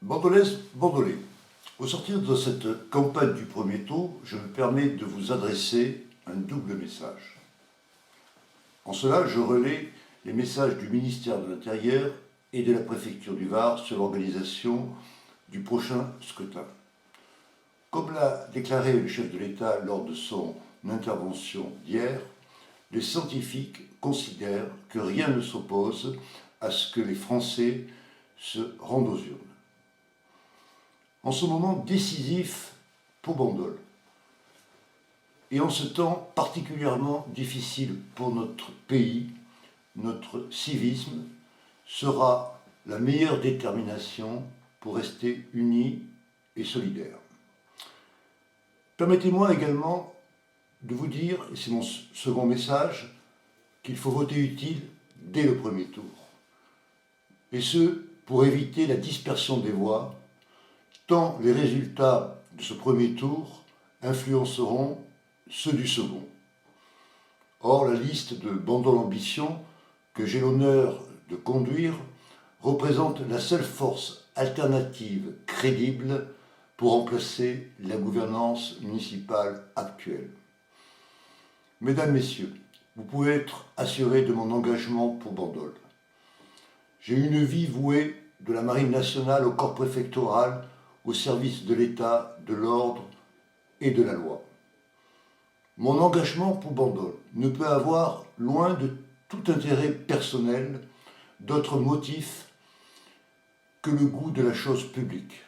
Bordelaise, Bordelais, au sortir de cette campagne du premier tour, je me permets de vous adresser un double message. En cela, je relais les messages du ministère de l'Intérieur et de la préfecture du Var sur l'organisation du prochain scrutin. Comme l'a déclaré le chef de l'État lors de son intervention d'hier, les scientifiques considèrent que rien ne s'oppose à ce que les Français se rendent aux urnes. En ce moment décisif pour Bandol, et en ce temps particulièrement difficile pour notre pays, notre civisme sera la meilleure détermination pour rester unis et solidaires. Permettez-moi également de vous dire, et c'est mon second message, qu'il faut voter utile dès le premier tour. Et ce, pour éviter la dispersion des voix, tant les résultats de ce premier tour influenceront ceux du second. Or, la liste de Bandol Ambition, que j'ai l'honneur de conduire, représente la seule force alternative crédible pour remplacer la gouvernance municipale actuelle. Mesdames, Messieurs, vous pouvez être assurés de mon engagement pour Bandol. J'ai une vie vouée de la Marine nationale au corps préfectoral, au service de l'État, de l'ordre et de la loi. Mon engagement pour Bandol ne peut avoir, loin de tout intérêt personnel, d'autre motif que le goût de la chose publique.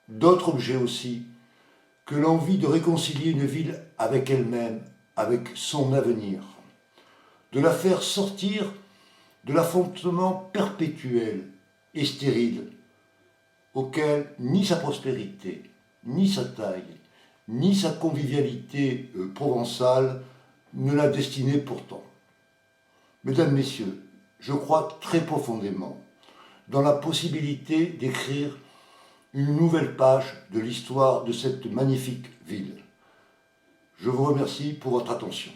D'autres objets aussi, que l'envie de réconcilier une ville avec elle-même, avec son avenir, de la faire sortir de l'affrontement perpétuel et stérile auquel ni sa prospérité, ni sa taille, ni sa convivialité provençale ne l'a destiné pourtant. Mesdames, Messieurs, je crois très profondément dans la possibilité d'écrire une nouvelle page de l'histoire de cette magnifique ville. Je vous remercie pour votre attention.